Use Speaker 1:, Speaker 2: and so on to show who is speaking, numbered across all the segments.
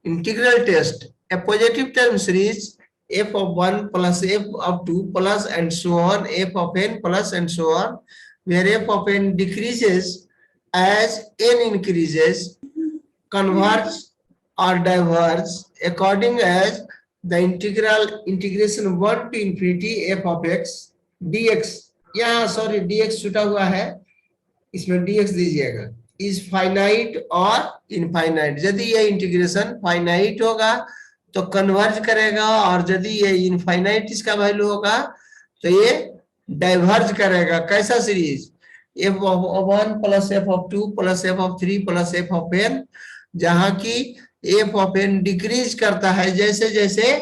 Speaker 1: integral test, a positive term series f of 1 plus f of 2 plus and so on, f of n plus and so on, where f of n decreases as n increases, converge or diverge according as the integration 1 to infinity f of x dx, यहाँ sorry dx छूटा हुआ है, इसमें dx दीजिएगा, is finite और infinite. यदि ये integration finite होगा तो कन्वर्ज करेगा, और यदि ये इनफाइनाइट इसका वैल्यू होगा तो ये डाइवर्ज करेगा। कैसा series? F of 1 plus F of 2 plus F of 3 plus F of n, जहां की एफ ऑफ n डिक्रीज करता है जैसे जैसे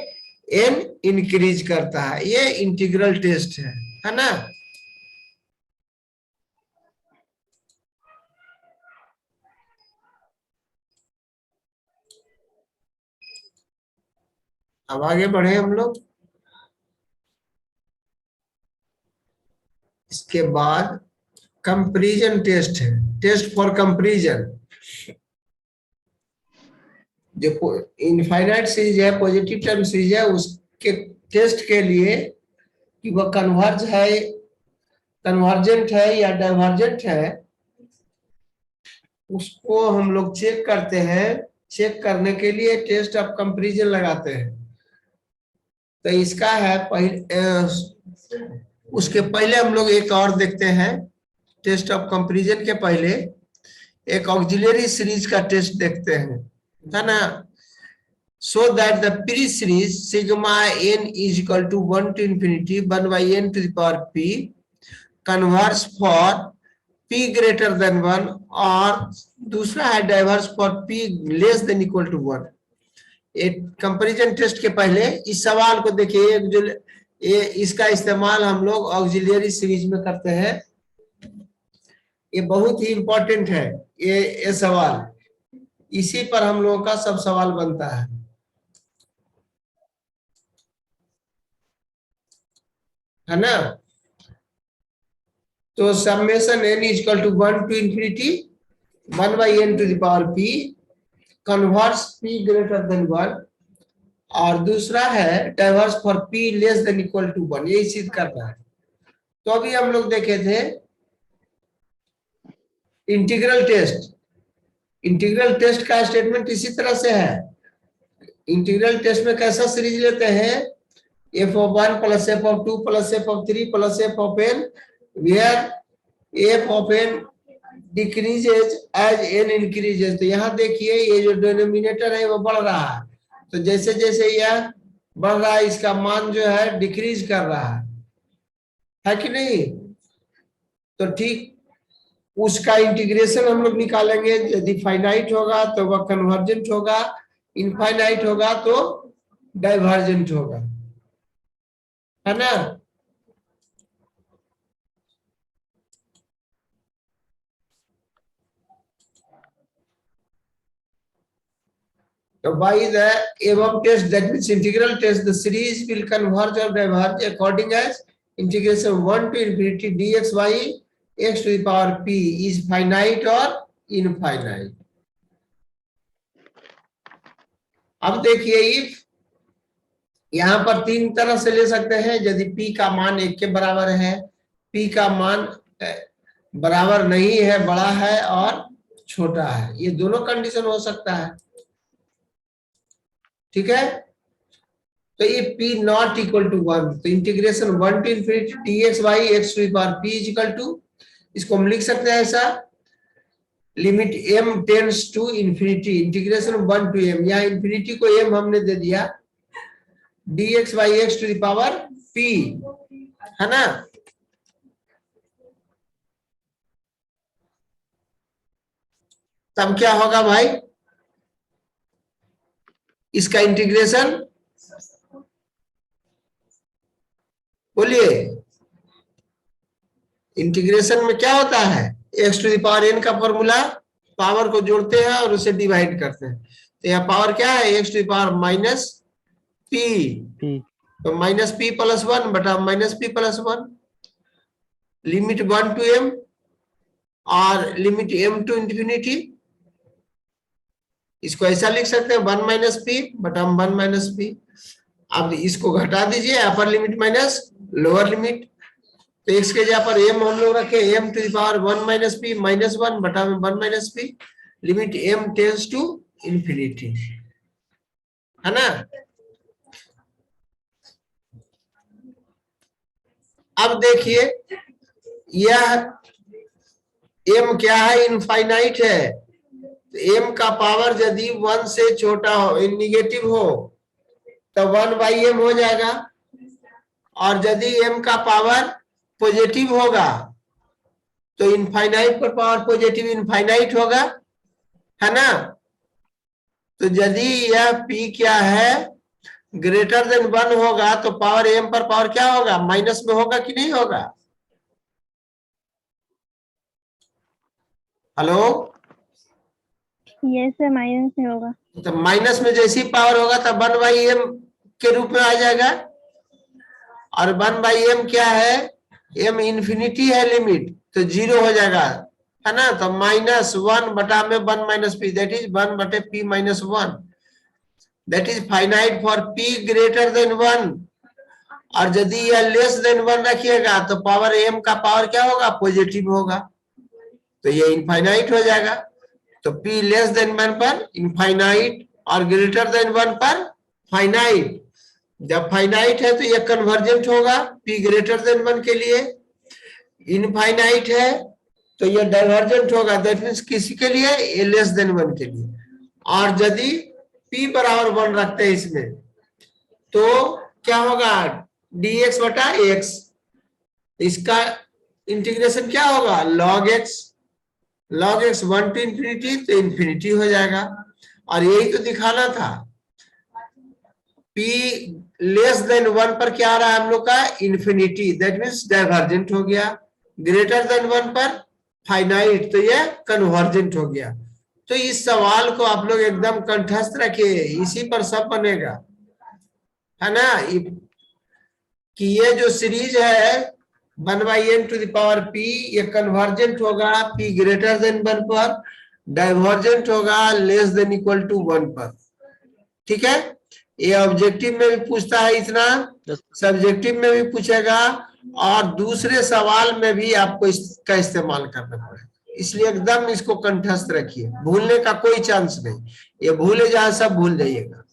Speaker 1: n इंक्रीज करता है। ये इंटीग्रल टेस्ट है ना। अब आगे बढ़े हम लोग। इसके बाद कंपैरिजन टेस्ट है, टेस्ट फॉर कंपैरिजन। जो इनफाइनाइट सीरीज है, पॉजिटिव टर्म सीरीज है, उसके टेस्ट के लिए कि वह कन्वर्ज है, कन्वर्जेंट है या डाइवर्जेंट है, उसको हम लोग चेक करते हैं। चेक करने के लिए टेस्ट ऑफ कंपैरिजन लगाते हैं। तो इसका है उसके पहले हम लोग एक और देखते हैं। टेस्ट ऑफ कंपैरिजन के पहले एक ऑक्सिलरी सीरीज का टेस्ट देखते हैं, है ना। So that the p series sigma n is equal to 1 to infinity 1 by n to the power p converges for p greater than 1, और दूसरा है diverse for p less than equal to 1। एक comparison test के पहले इस सवाल को देखिए, जो इसका इस्तेमाल हम लोग ऑक्सिलरी सीरीज में करते हैं। ये बहुत ही इंपॉर्टेंट है ये सवाल, इसी पर हम लोगों का सब सवाल बनता है ना। तो summation n is equal to 1 to infinity 1 by n to the power p converse p greater than 1, और दूसरा है diverse for p less than equal to 1, यही सिद्ध करना है। तो अभी हम लोग देखे थे इंटीग्रल टेस्ट। इंटीग्रल टेस्ट का स्टेटमेंट इसी तरह से है। इंटीग्रल टेस्ट में कैसा सीरीज लेते हैं? f of 1 plus f of 2 plus f of 3 plus f of n, where f of n decreases as n increases। तो यहाँ देखिए ये जो डिनोमिनेटर है वो बढ़ रहा है, तो जैसे जैसे यह बढ़ रहा है इसका मान जो है डिक्रीज कर रहा है कि नहीं। तो ठीक उसका इंटीग्रेशन हम लोग निकालेंगे। यदि फाइनाइट होगा तो वह कन्वर्जेंट होगा, इनफाइनाइट होगा तो डाइवर्जेंट होगा, है ना। So by the above test, that means integral test, the series will converge or diverge according as integration 1 to infinity dx by x to the power p is finite or infinite। अब देखिए if यहाँ पर तीन तरह से ले सकते हैं। यदि p का मान 1 के बराबर है, p का मान बराबर नहीं है, बड़ा है और छोटा है, ये दोनों कंडीशन हो सकता है, ठीक है। तो ये p नॉट इक्वल टू 1, तो integration 1 to infinity dx by x to the power p is equal to, इसको हम लिख सकते हैं ऐसा, limit m tends to infinity integration 1 to m, यहाँ इंफिनिटी को m हमने दे दिया, dx by x to the power p, है ना। तब क्या होगा भाई? इसका इंटीग्रेशन बोलिए, इंटीग्रेशन में क्या होता है? x to the power n का फॉर्मूला, पावर को जोड़ते हैं और उसे डिवाइड करते हैं। तो यहाँ पावर क्या है? x to the power minus p, तो माइनस p प्लस 1 बटा minus p plus 1, limit 1 to m और लिमिट m टू इंफिनिटी। इसको ऐसा लिख सकते हैं 1 माइनस पी बटा 1 माइनस पी। अब इसको घटा दीजिए, upper limit minus lower limit. तो एक्स के जगह पर एम हम लोग रखे m to the power 1 minus p minus 1 बटा में 1 minus p, limit m tends to infinity, है ना। अब देखिए यह एम क्या है, इनफाइनाइट है। एम का पावर यदि 1 से छोटा हो, निगेटिव हो, तो 1 बाई एम हो जाएगा। और यदि एम का पावर पॉजिटिव होगा तो इनफाइनाइट पर पावर पॉजिटिव इनफाइनाइट होगा, है ना। तो यदि यह पी क्या है ग्रेटर देन 1 होगा तो पावर एम पर पावर क्या होगा, माइनस में होगा कि नहीं होगा। हेलो,
Speaker 2: यस सर, माइनस में होगा।
Speaker 1: तो माइनस में जैसी पावर होगा तब 1 बाई एम के रूप में आ जाएगा। और 1 बाई एम क्या है, एम इंफिनिटी है लिमिट, तो 0 हो जाएगा, है ना। तो -1 बटा में 1 माइनस पी, दैट इज 1 बटे P minus 1, that is finite for P greater than 1। और यदि यह लेस देन 1 रखिएगा तो पावर एम का पावर क्या होगा, पॉजिटिव होगा, तो ये इनफाइनाइट हो जाएगा। तो P लेस देन 1 पर इनफाइनाइट और ग्रेटर देन 1 पर फाइनाइट। जब फाइनाइट है तो ये कन्वर्जेंट होगा P ग्रेटर देन 1 के लिए, इनफाइनाइट है तो ये डाइवर्जेंट होगा, दैट मीन्स किसी के लिए, ये लेस देन 1 के लिए। और यदि P बराबर 1 रखते हैं इसमें तो क्या होगा, dx बटा x, इसका इंटीग्रेशन क्या होगा, log x, log x 1 to infinity तो इंफिनिटी हो जाएगा। और यही तो दिखाना था, P लेस देन 1 पर क्या आ रहा है हम लोग का, इंफिनिटी, दैट मीन्स डाइवर्जेंट हो गया। ग्रेटर देन 1 पर फाइनाइट, तो ये कन्वर्जेंट हो गया। तो इस सवाल को आप लोग एकदम कंठस्थ रखिए, इसी पर सब बनेगा, है ना। कि ये जो सीरीज है 1 by n to the power p, ये कन्वर्जेंट होगा P ग्रेटर देन 1 पर, डाइवर्जेंट होगा लेस देन इक्वल टू 1 पर। ठीक है, ये ऑब्जेक्टिव में भी पूछता है इतना, सब्जेक्टिव में भी पूछेगा, और दूसरे सवाल में भी आपको इसका इस्तेमाल करना पड़ेगा। इसलिए एकदम इसको कंठस्थ रखिए, भूलने का कोई चांस नहीं, ये भूले जहां सब भूल जाइएगा।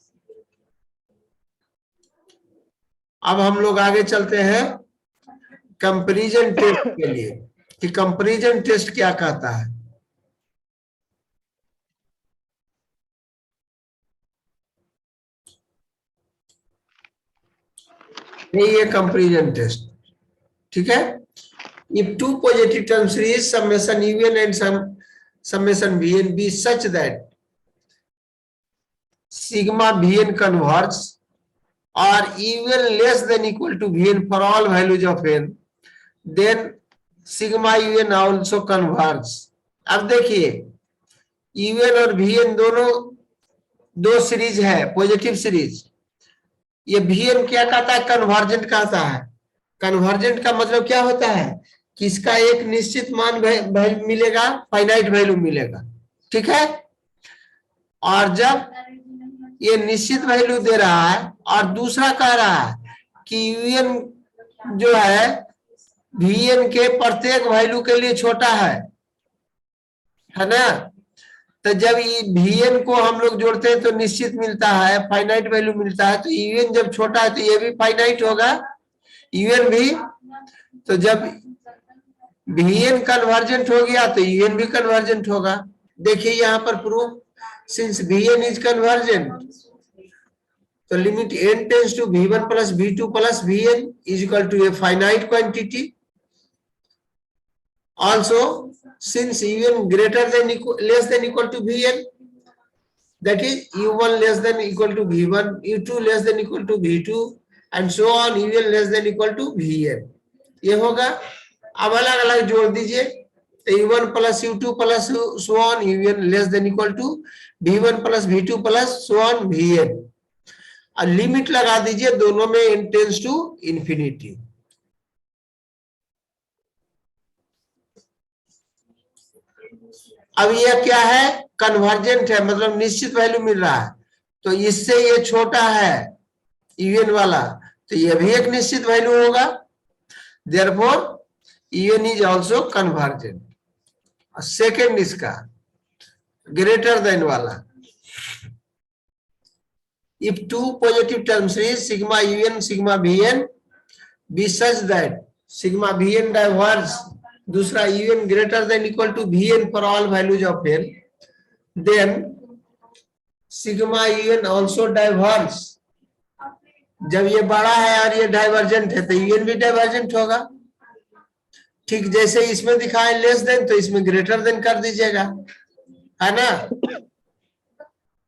Speaker 1: अब हम लोग आगे चलते हैं कंपैरिजन टेस्ट के लिए, कि कंपैरिजन टेस्ट क्या कहता है। ये कंपैरिजन टेस्ट, ठीक है। If two positive term series summation un and summation vn be such that sigma vn converges or even less than equal to vn for all values of n, then sigma un also converges। अब देखिए un और vn दोनों दो series है, positive series. ये vn क्या कहता है, कन्वर्जेंट कहता है। कन्वर्जेंट का मतलब क्या होता है कि इसका एक निश्चित मान मिलेगा, फाइनाइट वैल्यू मिलेगा, ठीक है। और जब ये निश्चित वैल्यू दे रहा है और दूसरा कह रहा है कि यूएन जो है वीएन के प्रत्येक वैल्यू के लिए छोटा है ना। तो जब वीएन को हम लोग जोड़ते हैं तो निश्चित मिलता है, फाइनाइट वैल्यू मिलता है। तो यूएन जब छोटा है तो ये भी फाइनाइट होगा, यूएन भी। तो जब वीएन कन्वर्जेंट हो गया तो यूएन भी कन्वर्जेंट होगा। देखिए यहाँ पर proof, since v n is convergent तो limit n tends to v1 plus v2 plus vn is equal to a finite quantity. Also, since un greater than less than equal to vn, that is u1 less than equal to v1, u2 less than equal to v2 and so on, un less than equal to vn, ये होगा। अब अलग अलग जोड़ दीजिए, तो u1 plus u2 plus so on, un less than equal to v1 plus v2 plus so on vn, और limit लगा दीजिए दोनों में n टेंड्स टू इंफिनिटी। अब यह क्या है, कन्वर्जेंट है, मतलब निश्चित वैल्यू मिल रहा है, तो इससे ये छोटा है यूएन वाला, तो यह भी एक निश्चित वैल्यू होगा, therefore UN is also convergent. Second इसका ग्रेटर देन वाला, if two positive term series sigma un sigma vn be such that sigma vn diverge, दूसरा un greater than equal to vn for all values of n, then sigma un also diverge। जब ये बड़ा है और ये divergent है तो un भी डाइवर्जेंट होगा, ठीक जैसे इसमें दिखाए लेस देन, तो इसमें ग्रेटर देन कर दीजिएगा, है ना।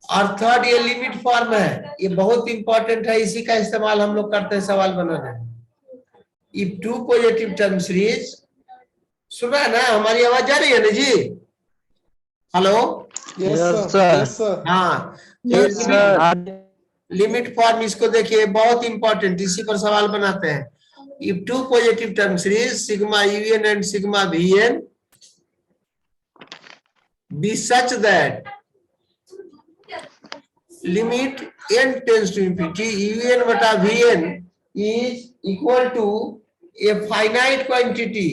Speaker 1: और थर्ड ये लिमिट फॉर्म है, ये बहुत इंपॉर्टेंट है, इसी का इस्तेमाल हम लोग करते हैं सवाल बनाने में। If two positive term series, सुना है ना, हमारी आवाज जा रही है ना जी, हेलो,
Speaker 2: यस सर।
Speaker 1: हाँ, लिमिट फॉर्म इसको देखिए, बहुत इंपॉर्टेंट, इसी पर सवाल बनाते हैं। If two positive term series sigma u n and sigma v n be such that limit n tends to infinity un बटा vn is equal to a finite quantity,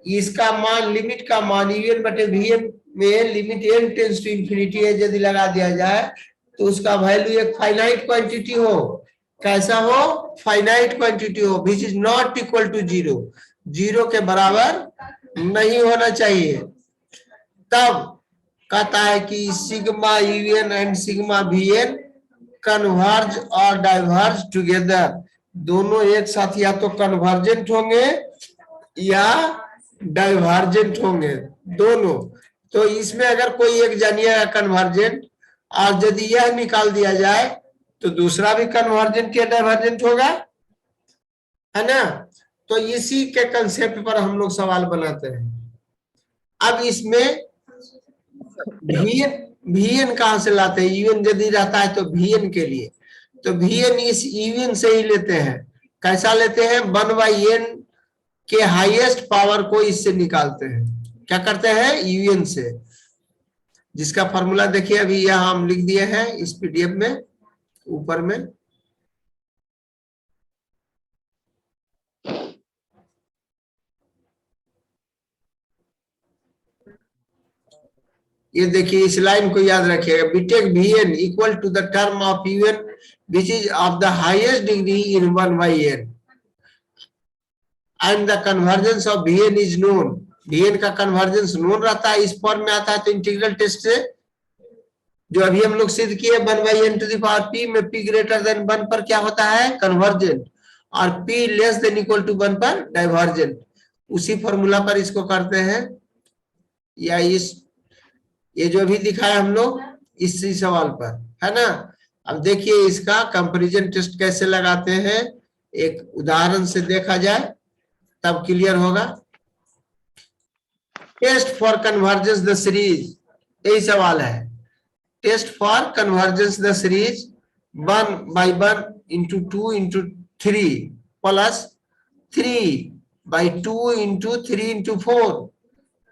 Speaker 1: इसका मान, लिमिट का मान un बटे vn में limit n tends to infinity है, यदि लगा दिया जाए तो उसका वैल्यू एक फाइनाइट क्वांटिटी हो, कैसा हो, फाइनाइट क्वांटिटी हो, which is not equal to zero, zero के बराबर नहीं होना चाहिए, तब कहता है कि sigma u n and sigma v n converge और डाइवर्ज टुगेदर, दोनों एक साथ या तो कन्वर्जेंट होंगे या डाइवर्जेंट होंगे, दोनों। तो इसमें अगर कोई एक जानिएगा कन्वर्जेंट, और यदि यह निकाल दिया जाए तो दूसरा भी कन्वर्जेंट या डाइवर्जेंट होगा, है ना। तो इसी के कंसेप्ट पर हम लोग सवाल बनाते हैं। अब इसमें वीएन कहां से लाते हैं, यूएन यदि रहता है तो वीएन के लिए, तो वीएन इस यूएन से ही लेते हैं, कैसा लेते हैं, 1/n के हाईएस्ट पावर को इससे निकालते हैं, क्या करते हैं, यूएन से, जिसका फॉर्मूला देखिए अभी यहां हम लिख दिए हैं इस पीडीएफ में ऊपर में। ये देखिए, इस लाइन को याद रखिएगा, बीटेक v n equal to the term of u n which is of the highest degree in 1/n and the convergence of v n is known, v n का कन्वर्जेंस नोन रहता है, इस फॉर्म में आता है, तो इंटीग्रल टेस्ट से जो अभी हम लोग सिद्ध किए 1/n to the power p में p ग्रेटर देन 1 पर क्या होता है, कन्वर्जेंट, और p less than equal to 1 पर डाइवर्जेंट, उसी फॉर्मूला पर इसको करते हैं, या इस ये जो भी दिखाया हम लोग इसी सवाल पर, है ना। अब देखिए इसका कंपैरिजन टेस्ट कैसे लगाते हैं, एक उदाहरण से देखा जाए तब क्लियर होगा। Test for convergence the series, यही सवाल है, test for convergence the series 1/1 into 2 into 3 plus 3/2 into 3 into 4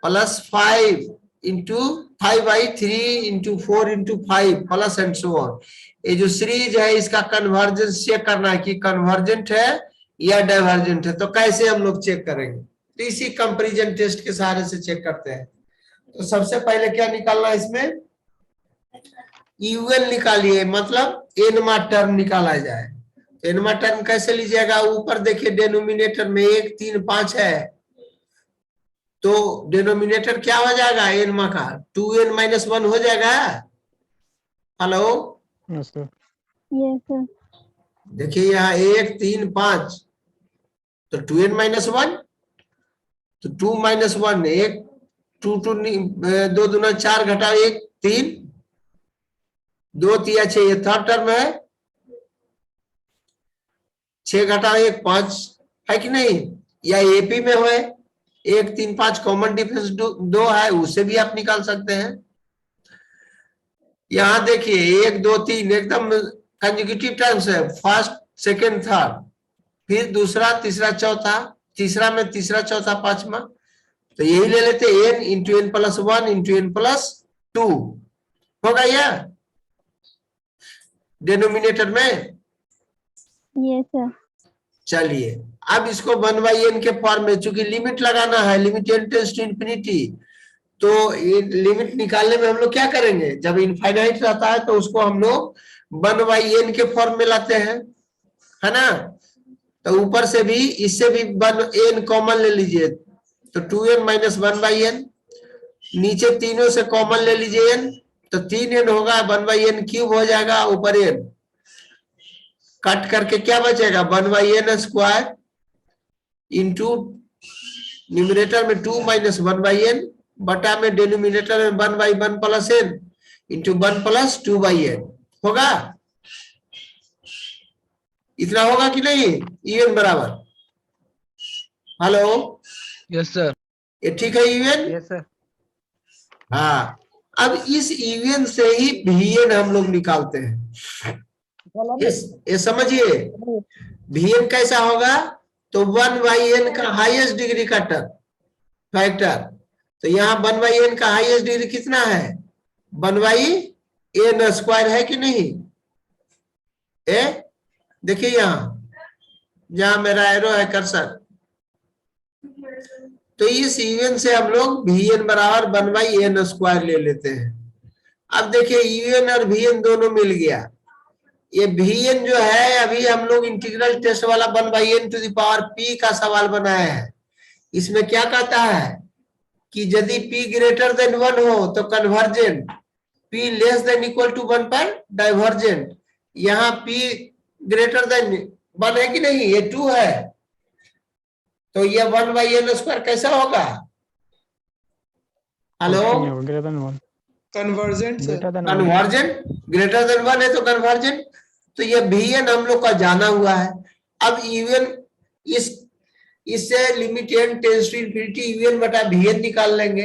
Speaker 1: plus 5 into 5/3 into 4 into 5 plus and so on. ये जो सीरीज है इसका कन्वर्जेंस चेक करना है कि कन्वर्जेंट है या डाइवर्जेंट है, तो कैसे हम लोग चेक करेंगे, तो इसी कंपैरिजन टेस्ट के सहारे से चेक करते हैं। तो सबसे पहले क्या निकालना है, इसमें यूएन निकालिए, मतलब एनवा टर्म निकाला जाए, तो एनवा टर्म कैसे लीजिएगा, ऊपर देखिए डेनोमिनेटर में 1 3 5 है, तो डिनोमिनेटर क्या हो जाएगा, एन का 2n-1 हो जाएगा। Hello,
Speaker 3: yes sir.
Speaker 1: देखिए यहाँ 1 3 5, तो 2n-1, तो 2-1 1, 2 2 दूना 4 घटाओ 1 3, 2 3 6, ये थर्ड टर्म है, 6 घटाओ 1 5, है कि नहीं, या एपी में हो 1 3 5 कॉमन डिफरेंस 2 है, उसे भी आप निकाल सकते हैं। यहां देखिए 1 2 3 एकदम कंजुगेटिव टर्म्स है, फर्स्ट सेकंड थर्ड, फिर दूसरा तीसरा चौथा, तीसरा में तीसरा चौथा पांचवा, तो यही ले लेते n into n plus 1 into n plus 2 होगा यह डिनोमिनेटर में।
Speaker 3: Yes sir.
Speaker 1: चलिए अब इसको 1/n के फॉर्म में, चूंकि लिमिट लगाना है, limit n tends to infinity, तो ये लिमिट निकालने में हम लोग क्या करेंगे, जब इनफाइनाइट रहता है तो उसको हम लोग 1/n के फॉर्म में लाते हैं, है ना। तो ऊपर से भी इससे भी 1n कॉमन ले लीजिए, तो 2n माइनस 1/n, नीचे तीनों से कॉमन ले लीजिए n, तो 3n होगा, 1/n क्यूब हो जाएगा, ऊपर n कट करके क्या बचेगा 1/n स्क्वायर इंटू न्यूमिनेटर में 2 माइनस 1/n बटा में डिनोमिनेटर में 1/1 plus n into 1 plus 2/n होगा। इतना होगा कि नहीं, इवन बराबर। Hello,
Speaker 4: yes sir.
Speaker 1: ये ठीक है इवन?
Speaker 4: Yes sir.
Speaker 1: हाँ, अब इस इवन से ही Vn हम लोग निकालते हैं। ये समझिए Vn कैसा होगा, तो 1/n का हाईएस्ट डिग्री का टर्म फैक्टर, तो यहाँ 1/n का हाईएस्ट डिग्री कितना है, 1/n स्क्वायर है कि नहीं। देखिए यहाँ जहां मेरा एरो है कर्सर, तो इस इवन से हम लोग Vn बराबर 1/n स्क्वायर ले लेते हैं। अब देखिए Un और Vn दोनों मिल गया, ये Vn जो है अभी हम लोग इंटीग्रल टेस्ट वाला 1/n to the power p का सवाल बनाया है। इसमें क्या कहता है कि यदि p ग्रेटर देन 1 हो तो convergent, p less than equal to 1 पर डाइवर्जेंट। यहाँ p ग्रेटर देन 1 है कि नहीं, ये 2 है, तो ये 1/n स्क्वायर कैसा होगा। Hello,
Speaker 2: convergent sir.
Speaker 1: Convergent, greater than 1 है तो कन्वर्जेंट, तो ये Vn हम लोग का जाना हुआ है। अब इवन इससे limit n tends to infinity इवन बटा Vn निकाल लेंगे।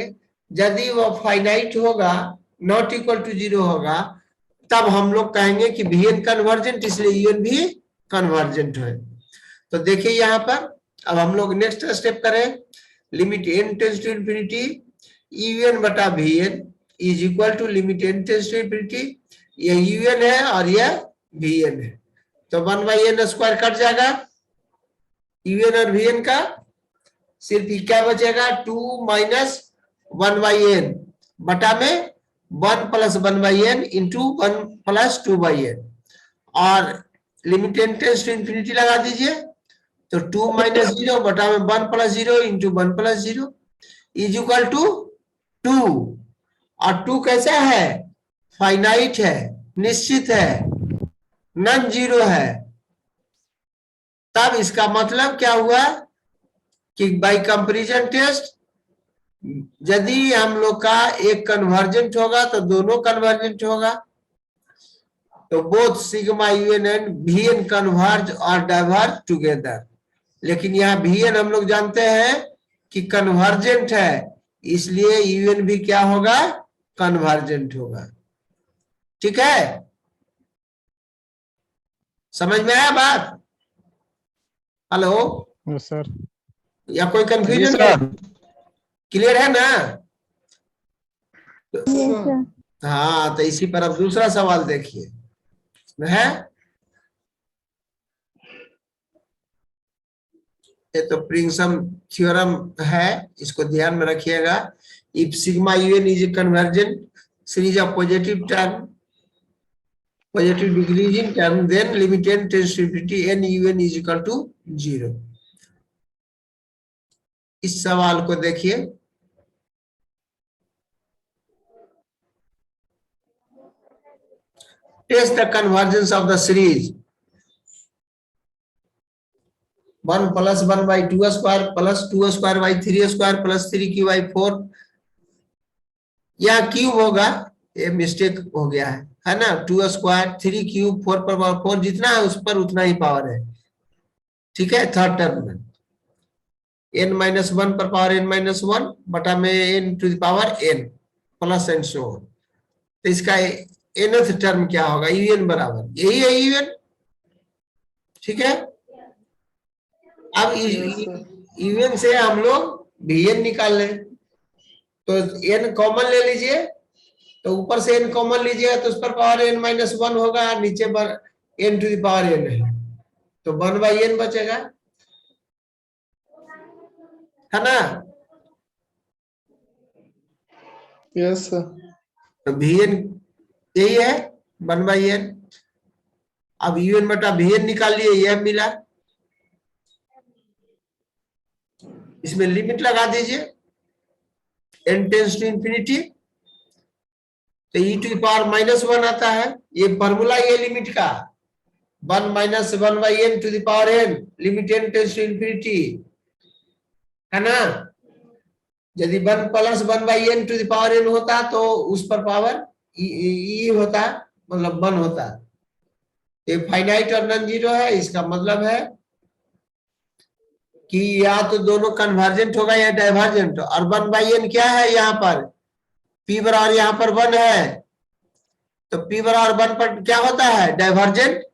Speaker 1: यदि वो फाइनाइट होगा, नॉट इक्वल टू 0 होगा, तब हम लोग कहेंगे कि Vn कन्वर्जेंट, इसलिए Un भी कन्वर्जेंट है। तो देखिए यहाँ पर अब हम लोग नेक्स्ट स्टेप करें, limit n tends to infinity Un बटा Vn is equal to limit n tends to infinity, ये Un है और ये Vn है, तो 1/n स्क्वायर कट जाएगा Un और Vn का, सिर्फ क्या बचेगा 2 माइनस 1/n बटा में 1 plus 1/n into 1 plus 2/n, और limit n tends to infinity लगा दीजिए, तो 2 माइनस 0 बटा में 1 plus 0 into 1 plus 0 is equal to 2। और 2 कैसा है, फाइनाइट है, निश्चित है, नॉन जीरो है। तब इसका मतलब क्या हुआ कि बाय कंपैरिजन टेस्ट यदि हम लोग का एक कन्वर्जेंट होगा तो दोनों कन्वर्जेंट होगा, तो both sigma UN and Vn converge और डाइवर्ज टुगेदर। लेकिन यहाँ Vn हम लोग जानते हैं कि कन्वर्जेंट है, इसलिए UN भी क्या होगा, कन्वर्जेंट होगा। ठीक है, समझ में आया बात। Hello
Speaker 2: sir.
Speaker 1: या कोई कंफ्यूजन है, क्लियर है ना।
Speaker 3: Yes sir.
Speaker 1: हाँ, तो इसी पर अब दूसरा सवाल देखिए है, ये तो प्रिंसम थ्योरम है, इसको ध्यान में रखिएगा। If sigma UN is a convergent series of positive term, positive decreasing term, then limit n tends to infinity n UN is equal to 0। इस सवाल को देखिए, test the convergence of the series 1 plus 1/2 square plus 2 square by 3 square plus 3q/4, यहाँ cube होगा, ये mistake हो गया है ना। 2 स्क्वायर 3 क्यूब 4 पर पावर 4 जितना है उस पर उतना ही पावर है, ठीक है। थर्ड टर्म में n-1 पर पावर n-1 बटा में n to the power n plus and so on. तो इसका nth टर्म क्या होगा, UN बराबर यही है UN, ठीक है। अब UN से हम लोग Vn निकाल लें, तो n कॉमन ले लीजिए, तो ऊपर से n कॉमन लीजिएगा तो उस पर पावर n माइनस 1 होगा, नीचे पर n to the power n है, तो 1/n बचेगा, है ना।
Speaker 2: Yes, sir.
Speaker 1: तो Vn यही है 1/n। अब un बटा Vn निकाल लिए, यह मिला, इसमें लिमिट लगा दीजिए, n टेंस टू इंफिनिटी, तो e टू पावर माइनस 1 आता है, ये फॉर्मूला ये लिमिट का 1 minus 1/n to the power n, limit n tends to infinity, है ना। यदि 1 plus 1/n to the power n होता तो उस पर पावर e होता, मतलब 1 होता। ये फाइनाइट और नॉन जीरो है, इसका मतलब है कि या तो दोनों कन्वर्जेंट होगा या डाइवर्जेंट, और 1/n क्या है यहाँ पर, p बराबर यहाँ पर 1 है, तो p बराबर 1 पर क्या होता है, divergent.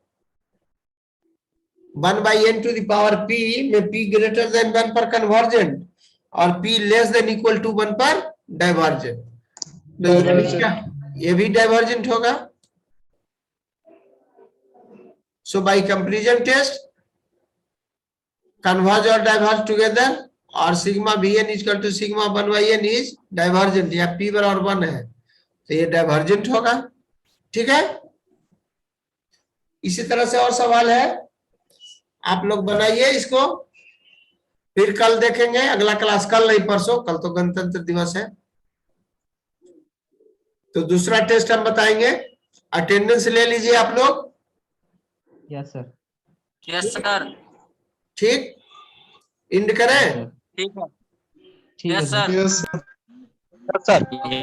Speaker 1: 1/n to the power p में p ग्रेटर देन 1 पर कन्वर्जेंट, और p less than equal to 1 पर डाइवर्जेंट, तो ये भी क्या, ये भी डाइवर्जेंट होगा। So by comparison test, converge और डाइवर्ज टुगेदर, और sigma Vn equal to sigma 1/n is divergent, या p बराबर 1 है, तो ये डाइवर्जेंट होगा, ठीक है। इसी तरह से और सवाल है, आप लोग बनाइए इसको, फिर कल देखेंगे, अगला क्लास कल नहीं परसों, कल तो गणतंत्र दिवस है। तो दूसरा टेस्ट हम बताएंगे, अटेंडेंस ले लीजिए आप लोग।
Speaker 4: Yes sir.
Speaker 5: Yes sir.
Speaker 1: ठीक, इंड करें।
Speaker 5: ठीक है।
Speaker 4: ठीक है
Speaker 5: yes
Speaker 4: sir.
Speaker 5: Sir.
Speaker 2: Yes, sir.
Speaker 4: Sir